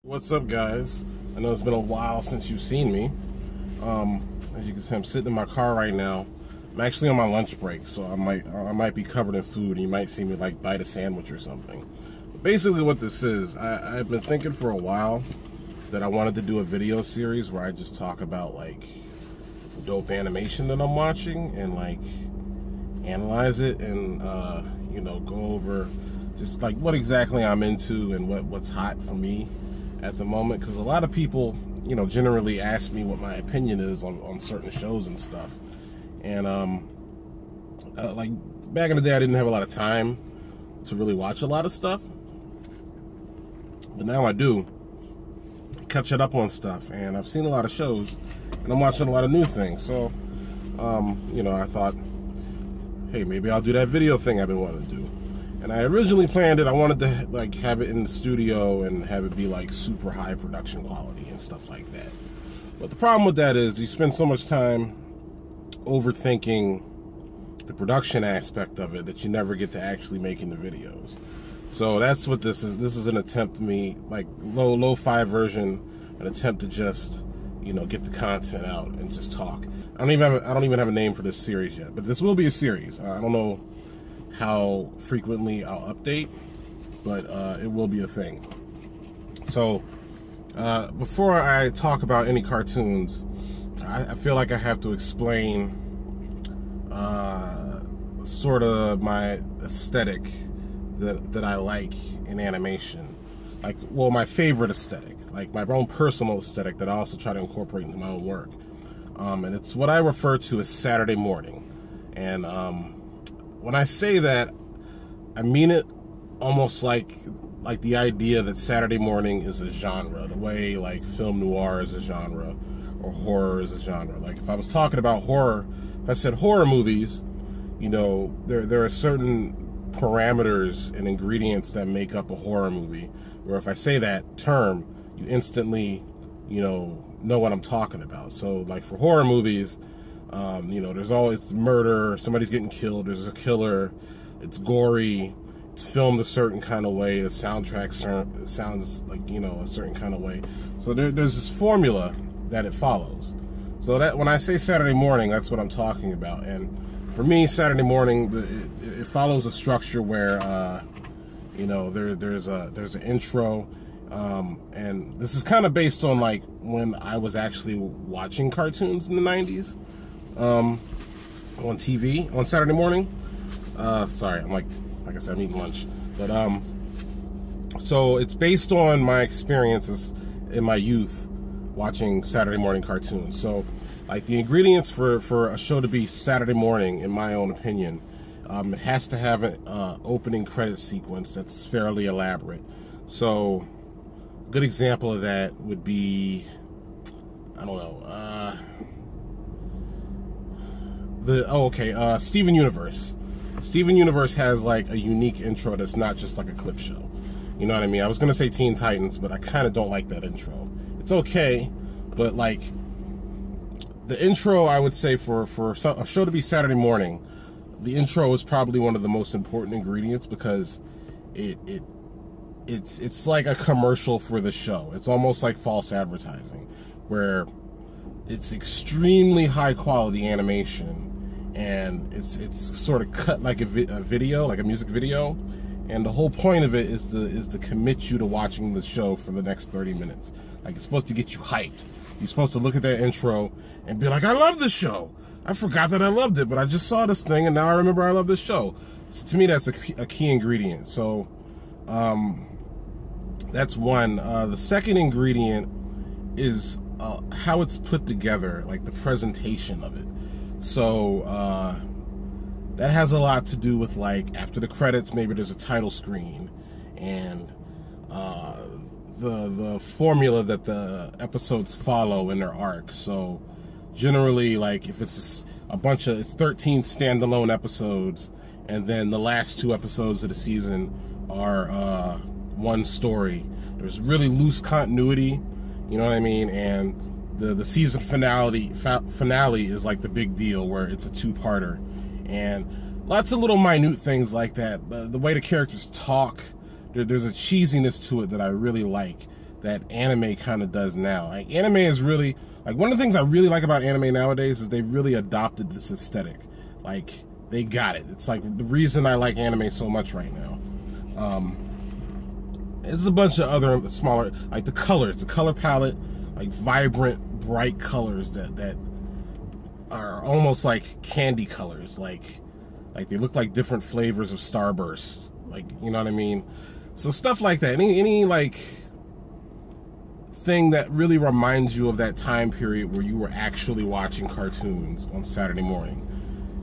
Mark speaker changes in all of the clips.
Speaker 1: What's up, guys? I know it's been a while since you've seen me. As you can see, I'm sitting in my car right now. I'm actually on my lunch break, so I might be covered in food, and you might see me like bite a sandwich or something. But basically what this is, I've been thinking for a while that I wanted to do a video series where I just talk about like dope animation that I'm watching and like analyze it and you know, go over just like what exactly I'm into and what's hot for me at the moment, because a lot of people, you know, generally ask me what my opinion is on certain shows and stuff. And like back in the day, I didn't have a lot of time to really watch a lot of stuff, but now I do catch it up on stuff, and I've seen a lot of shows and I'm watching a lot of new things. So you know, I thought, hey, maybe I'll do that video thing I've been wanting to do. And I originally planned it, I wanted to like have it in the studio and have it be like super high production quality and stuff like that. But the problem with that is you spend so much time overthinking the production aspect of it that you never get to actually making the videos. So that's what this is. This is an attempt to me, like lo-fi version, an attempt to just, you know, get the content out and just talk. I don't even have a name for this series yet, but this will be a series. I don't know how frequently I'll update, but it will be a thing. So before I talk about any cartoons, I feel like I have to explain sort of my aesthetic that I like in animation. Like, well, my favorite aesthetic, like my own personal aesthetic that I also try to incorporate into my own work. And it's what I refer to as Saturday morning. And when I say that, I mean it almost like the idea that Saturday morning is a genre, the way like film noir is a genre or horror is a genre. Like if I was talking about horror, if I said horror movies, you know, there are certain parameters and ingredients that make up a horror movie, where if I say that term, you instantly, you know what I'm talking about. So like for horror movies, you know, there's always murder, somebody's getting killed, there's a killer, it's gory, it's filmed a certain kind of way, the soundtrack sounds like, you know, a certain kind of way. So there's this formula that it follows. So that when I say Saturday morning, that's what I'm talking about. And for me, Saturday morning, it follows a structure where, you know, there's an intro, and this is kind of based on like when I was actually watching cartoons in the 90s. On TV on Saturday morning. Sorry, I'm like I said, I'm eating lunch. But so it's based on my experiences in my youth watching Saturday morning cartoons. So like the ingredients for a show to be Saturday morning, in my own opinion, it has to have an opening credit sequence that's fairly elaborate. So a good example of that would be, I don't know, Steven Universe. Steven Universe has like a unique intro that's not just like a clip show. You know what I mean? I was gonna say Teen Titans, but I kind of don't like that intro. It's okay, but like the intro, I would say for a show to be Saturday morning, the intro is probably one of the most important ingredients, because it's like a commercial for the show. It's almost like false advertising, where it's extremely high quality animation, and it's sort of cut like a video, like a music video, and the whole point of it is to commit you to watching the show for the next 30 minutes. Like, it's supposed to get you hyped. You're supposed to look at that intro and be like, I love this show. I forgot that I loved it, but I just saw this thing and now I remember I love this show. So to me, that's a key ingredient. So that's one. The second ingredient is how it's put together, like the presentation of it. So that has a lot to do with, like, after the credits, maybe there's a title screen, and the formula that the episodes follow in their arc. So generally, like, if it's it's 13 standalone episodes, and then the last 2 episodes of the season are one story, there's really loose continuity, you know what I mean? And the season finale is like the big deal, where it's a 2-parter, and lots of little minute things like that. The way the characters talk, there's a cheesiness to it that I really like, that anime kind of does now. Like, anime is really, like, one of the things I really like about anime nowadays is they really adopted this aesthetic. Like, they got it. It's like the reason I like anime so much right now. It's a bunch of other smaller, like the color palette, like vibrant, bright colors that are almost like candy colors, like they look like different flavors of Starbursts, like, you know what I mean? So stuff like that. Any like thing that really reminds you of that time period where you were actually watching cartoons on Saturday morning.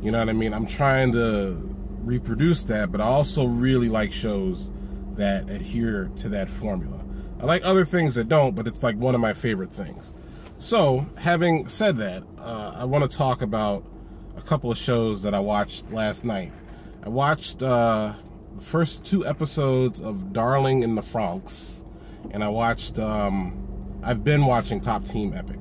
Speaker 1: You know what I mean? I'm trying to reproduce that, but I also really like shows that adhere to that formula. I like other things that don't, but it's like one of my favorite things. So, having said that, I want to talk about a couple of shows that I watched last night. I watched the first 2 episodes of Darling in the Franxx, and I watched, I've been watching Pop Team Epic.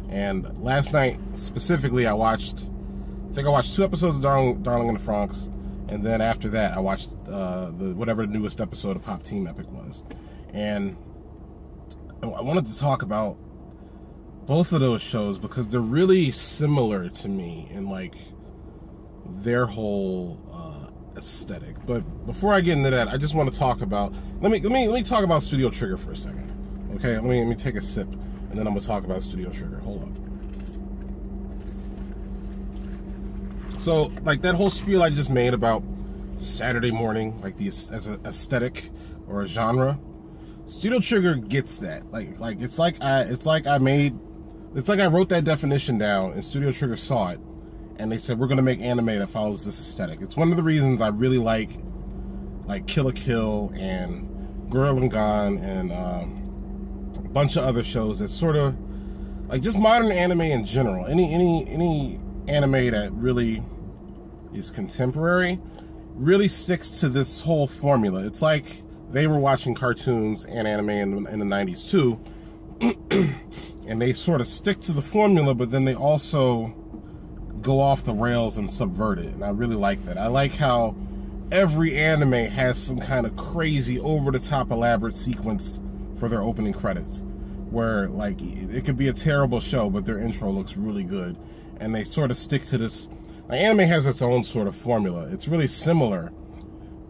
Speaker 1: And last night, specifically, I think I watched 2 episodes of Darling in the Franxx, and then after that, I watched whatever the newest episode of Pop Team Epic was. And I wanted to talk about both of those shows because they're really similar to me in like their whole aesthetic. But before I get into that, I just want to talk about let me talk about Studio Trigger for a second. Okay, let me take a sip, and then I'm gonna talk about Studio Trigger. Hold up. So, like, that whole spiel I just made about Saturday morning, like as an aesthetic or a genre, Studio Trigger gets that. Like it's like I wrote that definition down, and Studio Trigger saw it, and they said, we're gonna make anime that follows this aesthetic. It's one of the reasons I really like Kill la Kill and Girl and Gone and a bunch of other shows that sort of like just modern anime in general. Any anime that really is contemporary really sticks to this whole formula. It's like they were watching cartoons and anime in the 90s too, and they sort of stick to the formula, but then they also go off the rails and subvert it, and I really like that. I like how every anime has some kind of crazy, over-the-top elaborate sequence for their opening credits, where like it could be a terrible show, but their intro looks really good, and they sort of stick to this. Like, anime has its own sort of formula. It's really similar,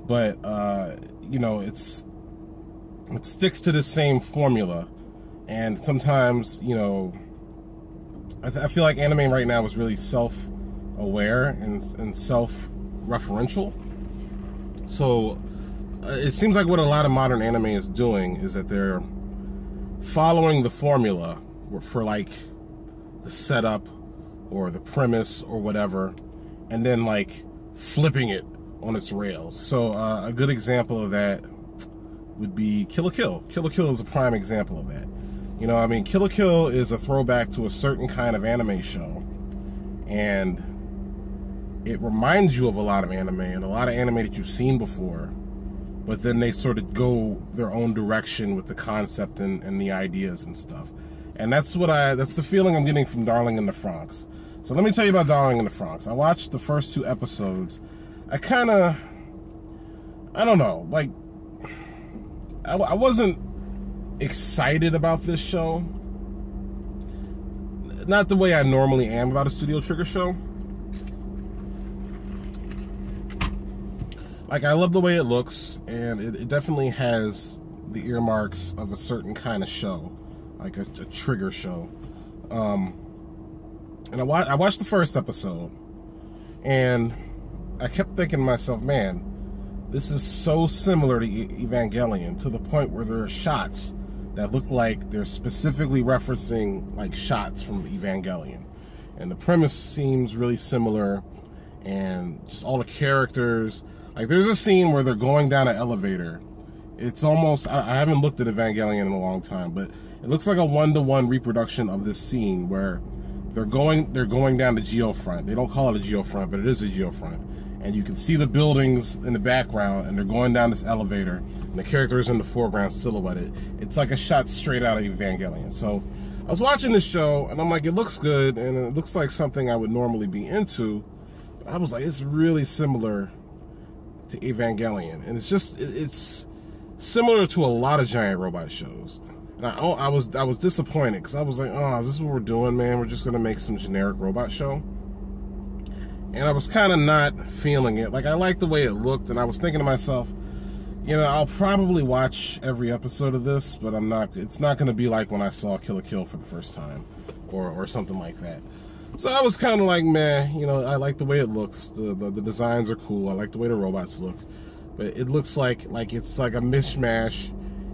Speaker 1: but you know, it sticks to the same formula, and sometimes, you know, I feel like anime right now is really self-aware and self-referential. So it seems like what a lot of modern anime is doing is that they're following the formula for like the setup or the premise or whatever, and then like flipping it on its rails. So a good example of that would be Kill la Kill. Kill la Kill is a prime example of that. You know, I mean, Kill la Kill is a throwback to a certain kind of anime show, and it reminds you of a lot of anime and a lot of anime that you've seen before, but then they sort of go their own direction with the concept and the ideas and stuff. And that's the feeling I'm getting from Darling in the Franxx. So let me tell you about Darling in the Franxx. I watched the first 2 episodes. I don't know, like, I wasn't excited about this show. Not the way I normally am about a Studio Trigger show. Like, I love the way it looks, and it definitely has the earmarks of a certain kind of show, like a Trigger show. And I watched the first episode, and I kept thinking to myself, man, this is so similar to Evangelion, to the point where there are shots that look like they're specifically referencing like shots from Evangelion. And the premise seems really similar, and just all the characters. Like, there's a scene where they're going down an elevator. It's almost, I haven't looked at Evangelion in a long time, but it looks like a one-to-one reproduction of this scene where they're going down the geofront. They don't call it a geofront, but it is a geofront. And you can see the buildings in the background, and they're going down this elevator, and the characters in the foreground silhouetted. It's like a shot straight out of Evangelion. So I was watching this show, and I'm like, it looks good, and it looks like something I would normally be into. But I was like, it's really similar to Evangelion. And it's similar to a lot of giant robot shows. And I was disappointed because I was like, oh, is this what we're doing, man? We're just gonna make some generic robot show. And I was kind of not feeling it. Like, I liked the way it looked, and I was thinking to myself, you know, I'll probably watch every episode of this, but it's not going to be like when I saw Kill la Kill for the first time, or something like that. So I was kind of like, meh, you know, I like the way it looks. The designs are cool. I like the way the robots look. But it looks like it's like a mishmash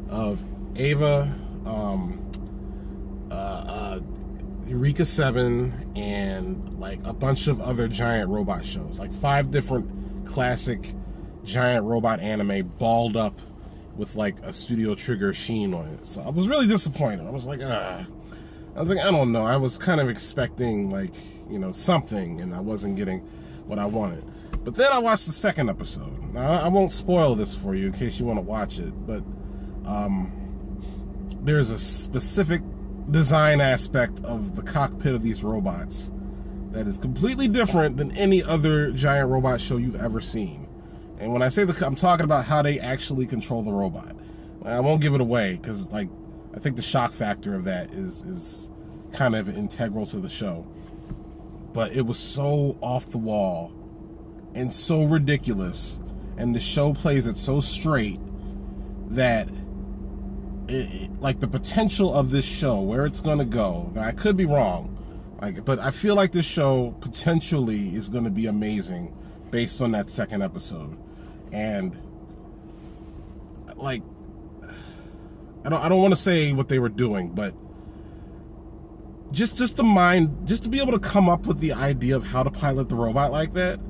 Speaker 1: of Ava, Eureka 7, and like a bunch of other giant robot shows. Like 5 different classic giant robot anime balled up with like a Studio Trigger sheen on it. So I was really disappointed. I was like, I don't know. I was kind of expecting, like, you know, something, and I wasn't getting what I wanted. But then I watched the second episode. Now, I won't spoil this for you in case you want to watch it, but there's a specific design aspect of the cockpit of these robots that is completely different than any other giant robot show you've ever seen. And when I say I'm talking about how they actually control the robot. I won't give it away because, like, I think the shock factor of that is kind of integral to the show. But it was so off the wall and so ridiculous, and the show plays it so straight that like the potential of this show, where it's gonna go. Now, I could be wrong, but I feel like this show potentially is gonna be amazing based on that second episode. And like, I don't want to say what they were doing, but just to be able to come up with the idea of how to pilot the robot like that,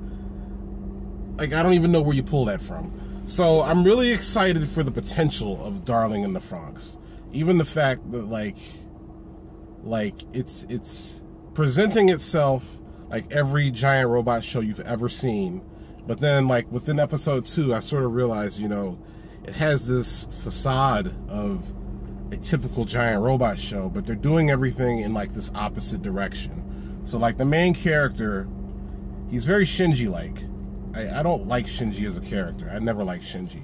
Speaker 1: like, I don't even know where you pull that from. So I'm really excited for the potential of Darling in the Franxx. Even the fact that like it's presenting itself like every giant robot show you've ever seen. But then, like, within episode 2, I sort of realized, you know, it has this facade of a typical giant robot show, but they're doing everything in like this opposite direction. So like the main character, he's very Shinji-like. I don't like Shinji as a character. I never liked Shinji.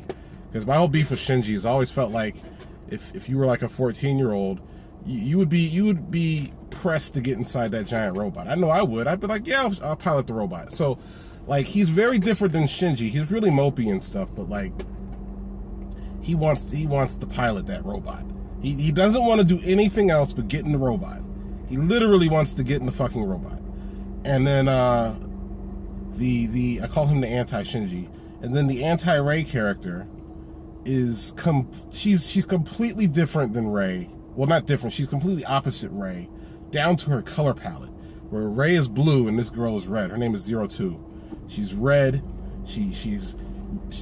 Speaker 1: Because my whole beef with Shinji has always felt like if you were like a 14-year-old, you would be pressed to get inside that giant robot. I know I would. I'd be like, yeah, I'll pilot the robot. So, like, he's very different than Shinji. He's really mopey and stuff, but like, he wants to pilot that robot. He doesn't want to do anything else but get in the robot. He literally wants to get in the fucking robot. And then I call him the anti-Shinji. And then the anti-Rei character is she's completely different than Rei. Well, not different. She's completely opposite Rei, down to her color palette. Where Rei is blue and this girl is red. Her name is 02. She's red. She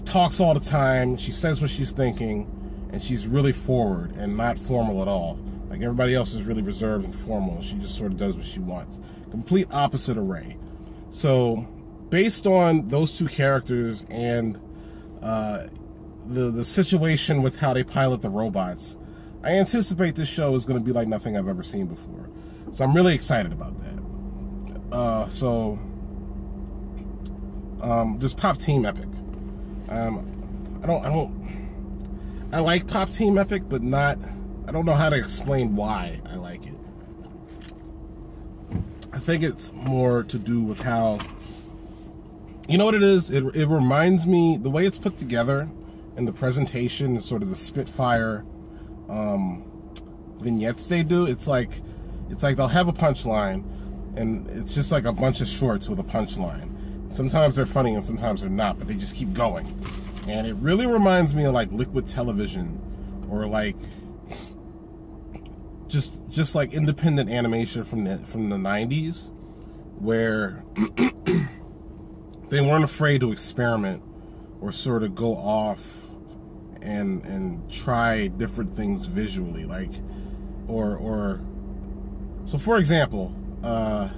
Speaker 1: talks all the time. She says what she's thinking, and she's really forward and not formal at all. Like, everybody else is really reserved and formal. She just sort of does what she wants. Complete opposite of Rei. So, based on those two characters and the situation with how they pilot the robots, I anticipate this show is going to be like nothing I've ever seen before. So I'm really excited about that. There's Pop Team Epic. I like Pop Team Epic, but I don't know how to explain why I like it. I think it's more to do with how, you know what it is? It reminds me, the way it's put together and the presentation, sort of the Spitfire vignettes they do. It's like they'll have a punchline, and it's just like a bunch of shorts with a punchline. Sometimes they're funny and sometimes they're not, but they just keep going. And it really reminds me of like Liquid Television, or like just like independent animation from the 90s, where they weren't afraid to experiment or sort of go off and try different things visually, like so for example, I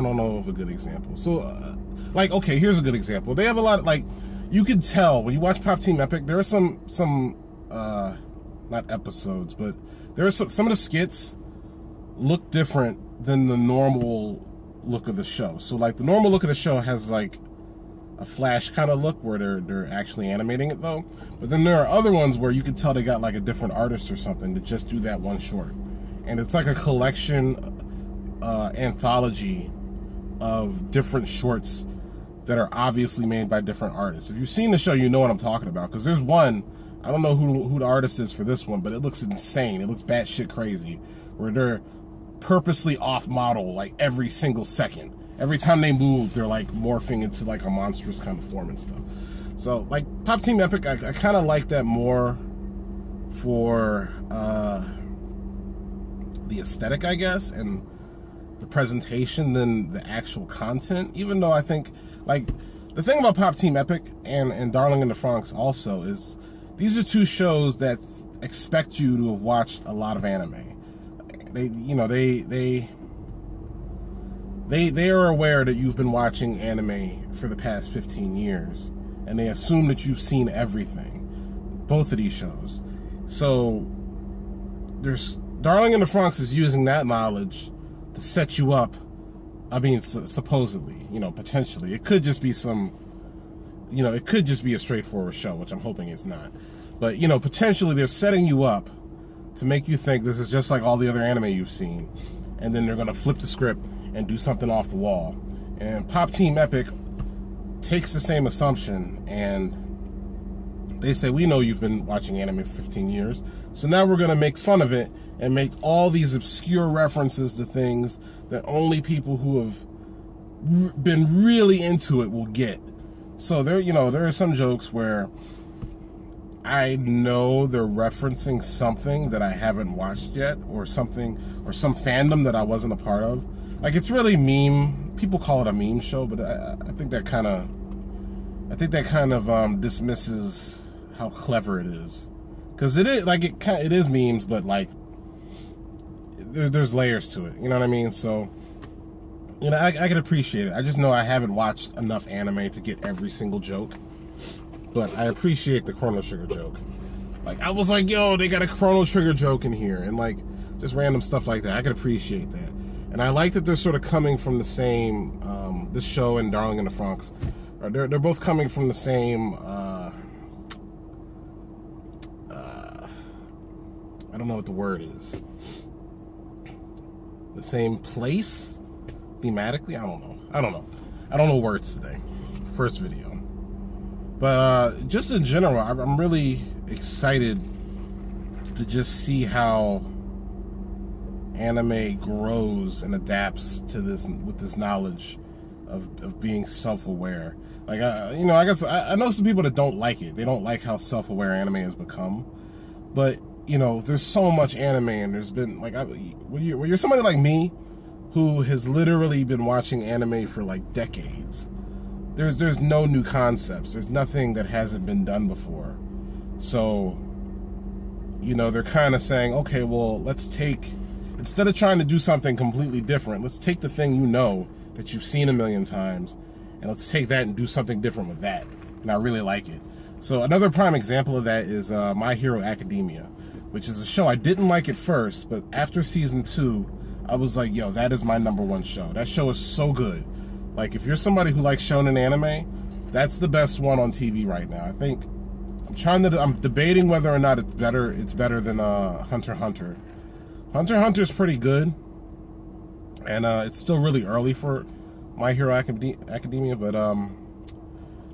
Speaker 1: don't know of a good example. So like, okay, here's a good example. They have a lot of, like, you could tell when you watch Pop Team Epic, there are some not episodes, but there are some of the skits look different than the normal look of the show. So like, the normal look of the show has like Flash kind of look where they're actually animating it though. But then there are other ones where you could tell they got like a different artist or something to just do that one short. And it's like a collection, anthology of different shorts that are obviously made by different artists. If you've seen the show, you know what I'm talking about. Because there's one, I don't know who the artist is for this one, but it looks insane. It looks batshit crazy. Where they're purposely off model like every single second. Every time they move, they're like morphing into like a monstrous kind of form and stuff. So like Pop Team Epic, I kind of like that more for the aesthetic, I guess, and the presentation than the actual content. Even though I think, like, the thing about Pop Team Epic and Darling in the Franxx also is these are two shows that expect you to have watched a lot of anime. They are aware that you've been watching anime for the past 15 years, and they assume that you've seen everything. Both of these shows. So there's Darling in the Franxx is using that knowledge to set you up. I mean, supposedly, potentially. It could just be it could just be a straightforward show, which I'm hoping it's not. But, potentially they're setting you up to make you think this is just like all the other anime you've seen. And then they're going to flip the script and do something off the wall. And Pop Team Epic takes the same assumption and they say, we know you've been watching anime for 15 years, so now we're going to make fun of it and make all these obscure references to things that only people who have been really into it will get. So there are some jokes where I know they're referencing something that I haven't watched yet, or something, or some fandom that I wasn't a part of. Like, it's really meme. People call it a meme show, but I think that kind of dismisses how clever it is, because it is like it is memes, but like there's layers to it. You know what I mean? So I can appreciate it. I just know I haven't watched enough anime to get every single joke, but I appreciate the Chrono Trigger joke. Like, I was like, yo, they got a Chrono Trigger joke in here, and like just random stuff like that. I can appreciate that. And I like that they're sort of coming from the same, this show and Darling in the Franxx, they're both coming from the same, I don't know what the word is, the same place, thematically, I don't know words today, first video. But just in general, I'm really excited to just see how anime grows and adapts to this with this knowledge of being self-aware. Like, I guess I know some people that don't like it. They don't like how self-aware anime has become. But there's so much anime, and there's been like, when you're somebody like me who has literally been watching anime for like decades, there's no new concepts. There's nothing that hasn't been done before. So they're kind of saying, okay, well, let's take, instead of trying to do something completely different, let's take the thing that you've seen a million times, and let's take that and do something different with that. And I really like it. So another prime example of that is My Hero Academia, which is a show I didn't like at first, but after season 2, I was like, yo, that is my #1 show. That show is so good. Like, if you're somebody who likes shonen anime, that's the best one on TV right now. I think I'm debating whether or not it's better than Hunter x Hunter. Hunter x Hunter is pretty good, and it's still really early for My Hero Academia, but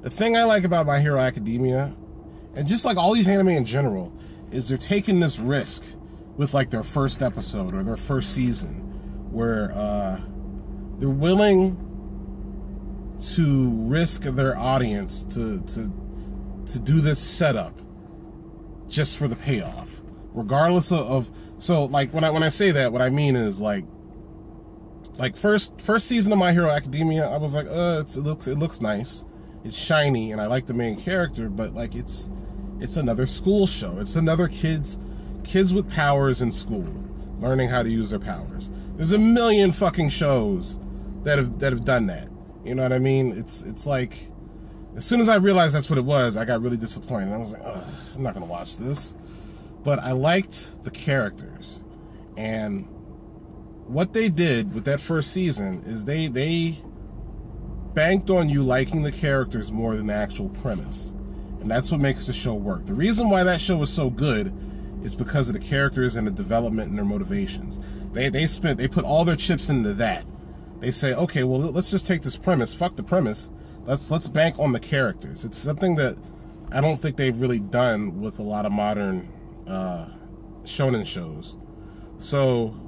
Speaker 1: the thing I like about My Hero Academia, and just like all these anime in general, is they're taking this risk with like their first episode or their first season, where they're willing to risk their audience to do this setup just for the payoff, regardless of. So like when I say that, what I mean is like first season of My Hero Academia, I was like, it looks nice, it's shiny, and I like the main character, but like it's another school show. It's another kids with powers in school learning how to use their powers. There's a million fucking shows that have done that. You know what I mean? It's like, as soon as I realized that's what it was, I got really disappointed. I was like, ugh, I'm not gonna watch this. But I liked the characters, and what they did with that first season is they banked on you liking the characters more than the actual premise. And that's what makes the show work. The reason why that show is so good is because of the characters and the development and their motivations. They put all their chips into that. They say, okay, well, let's just take this premise. Fuck the premise. Let's bank on the characters. It's something that I don't think they've really done with a lot of modern shonen shows. So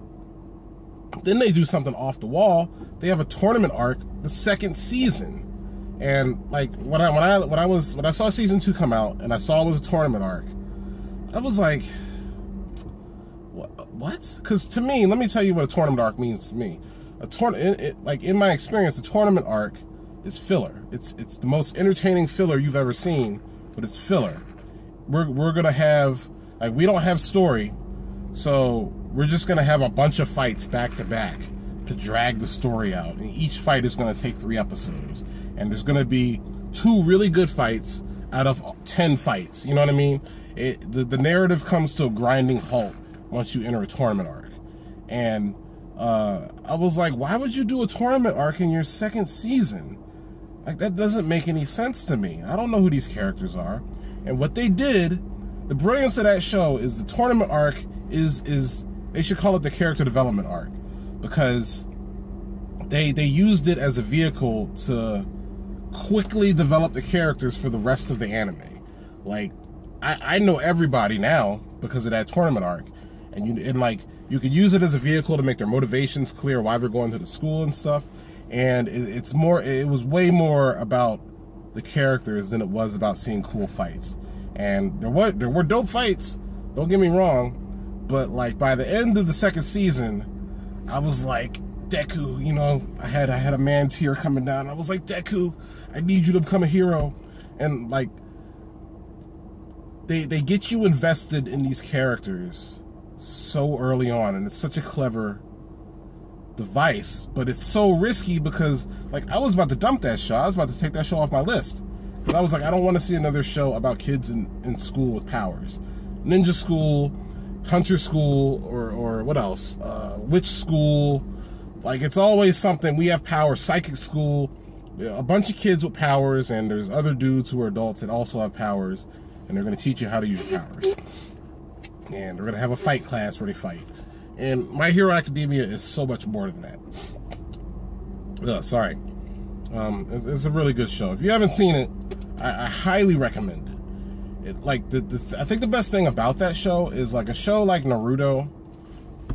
Speaker 1: then they do something off the wall. They have a tournament arc, the second season. And like when I saw season 2 come out and I saw it was a tournament arc, I was like, what? Because to me, let me tell you what a tournament arc means to me. Like in my experience, the tournament arc is filler. It's the most entertaining filler you've ever seen, but it's filler. We're gonna have, like, we don't have story, so we're just gonna have a bunch of fights back to back to drag the story out. And each fight is gonna take 3 episodes. And there's gonna be 2 really good fights out of 10 fights. You know what I mean? The narrative comes to a grinding halt once you enter a tournament arc. And I was like, why would you do a tournament arc in your second season? Like, that doesn't make any sense to me. I don't know who these characters are. And what they did, the brilliance of that show is the tournament arc is they should call it the character development arc, because they used it as a vehicle to quickly develop the characters for the rest of the anime. Like, I know everybody now because of that tournament arc, and like you could use it as a vehicle to make their motivations clear, why they're going to the school and stuff. And it was way more about the characters than it was about seeing cool fights. And there were dope fights, don't get me wrong, but like by the end of the second season, I was like, Deku, you know, I had a man tear coming down. I was like, Deku, I need you to become a hero. And like, they get you invested in these characters so early on, and it's such a clever device, but it's so risky because, like, I was about to dump that show. I was about to take that show off my list. Because I was like, I don't want to see another show about kids in school with powers. Ninja school, hunter school, or what else? Witch school. Like, it's always something. We have power. Psychic school. A bunch of kids with powers, and there's other dudes who are adults that also have powers, and they're going to teach you how to use your powers. And they're going to have a fight class where they fight. And My Hero Academia is so much more than that. Sorry. It's a really good show. If you haven't seen it, I highly recommend it. Like, I think the best thing about that show is, like, a show like Naruto.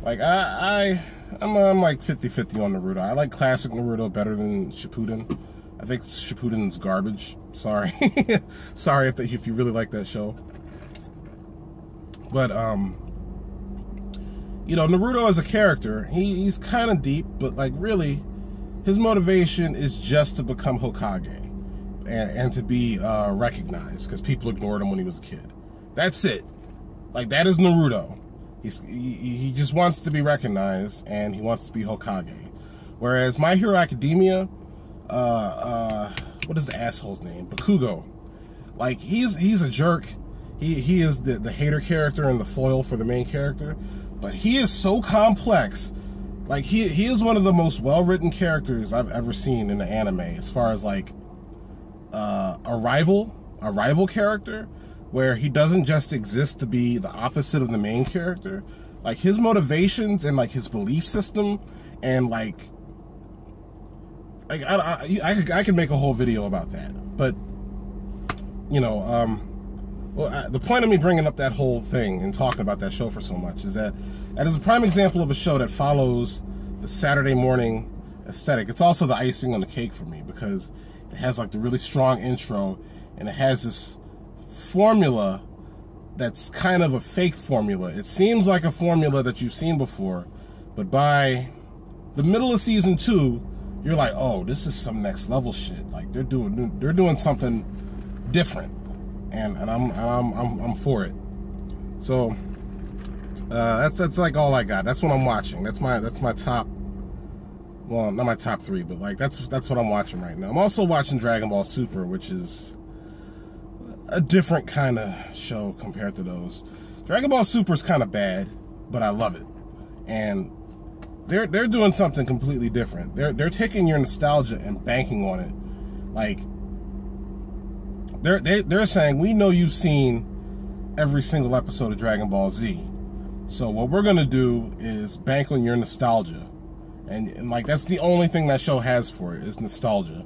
Speaker 1: Like, I'm like 50-50 on Naruto. I like classic Naruto better than Shippuden. I think Shippuden's garbage. Sorry. Sorry if you really like that show. But, you know, Naruto as a character, he's kind of deep, but, like, really, his motivation is just to become Hokage and to be recognized, because people ignored him when he was a kid. That's it. Like, that is Naruto. He just wants to be recognized, and he wants to be Hokage. Whereas My Hero Academia, what is the asshole's name? Bakugo. Like, he's a jerk. He is the hater character and the foil for the main character. But he is so complex. Like, he is one of the most well-written characters I've ever seen in the anime, as far as, like, a rival character, where he doesn't just exist to be the opposite of the main character. Like, his motivations and, like, his belief system, and, like I could make a whole video about that. But, you know, well, the point of me bringing up that whole thing and talking about that show for so much is that is a prime example of a show that follows the Saturday morning aesthetic. It's also the icing on the cake for me, because it has, like, the really strong intro, and it has this formula that's kind of a fake formula. It seems like a formula that you've seen before, but by the middle of season 2, you're like, oh, this is some next level shit. Like, they're doing something different, and I'm for it. So that's like all I got. That's what I'm watching. That's my top. Well, not my top 3, but, like, that's what I'm watching right now. I'm also watching Dragon Ball Super, which is a different kind of show compared to those. Dragon Ball Super is kind of bad, but I love it. And they're doing something completely different. They're taking your nostalgia and banking on it Like, they're saying, we know you've seen every single episode of Dragon Ball Z. So what we're gonna do is bank on your nostalgia. And like, that's the only thing that show has for it, is nostalgia.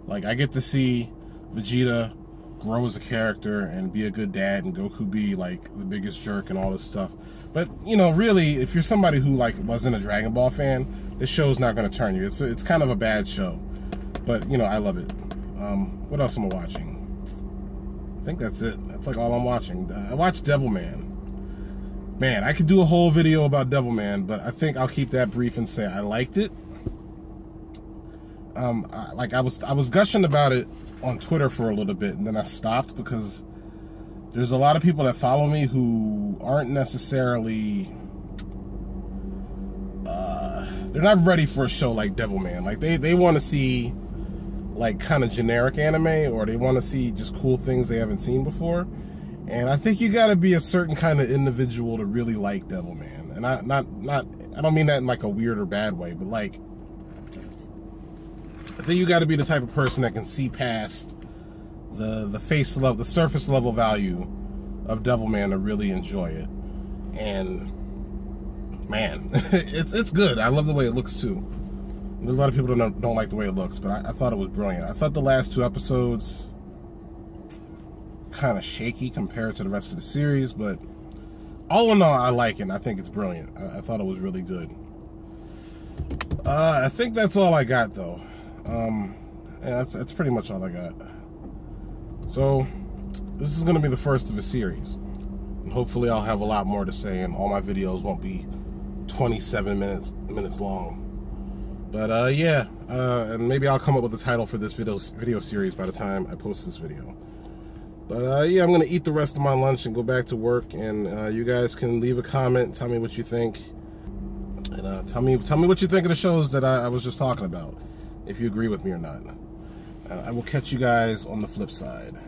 Speaker 1: Like, I get to see Vegeta grow as a character and be a good dad, and Goku be like the biggest jerk and all this stuff. But, you know, really, if you're somebody who like wasn't a Dragon Ball fan, this show's not gonna turn you. It's kind of a bad show. But, you know, I love it. What else am I watching? I think that's it. That's like all I'm watching. I watched Devilman. Man, I could do a whole video about Devilman, but I think I'll keep that brief and say I liked it. I was gushing about it on Twitter for a little bit, and then I stopped because there's a lot of people that follow me who aren't necessarily they're not ready for a show like Devilman. Like, they want to see like kind of generic anime, or they want to see just cool things they haven't seen before. And I think you got to be a certain kind of individual to really like Devilman. And I don't mean that in like a weird or bad way, but like, I think you got to be the type of person that can see past the surface level value of Devilman to really enjoy it. And man, it's good. I love the way it looks too. There's a lot of people that don't like the way it looks, but I thought it was brilliant. I thought the last 2 episodes kind of shaky compared to the rest of the series, but all in all, I like it, and I think it's brilliant. I thought it was really good. I think that's all I got, though. Yeah, that's pretty much all I got. So, this is going to be the first of a series. And hopefully I'll have a lot more to say, and all my videos won't be 27 minutes long. But yeah, and maybe I'll come up with a title for this video series by the time I post this video. But yeah, I'm gonna eat the rest of my lunch and go back to work. And you guys can leave a comment, tell me what you think, and tell me what you think of the shows that I was just talking about, if you agree with me or not. I will catch you guys on the flip side.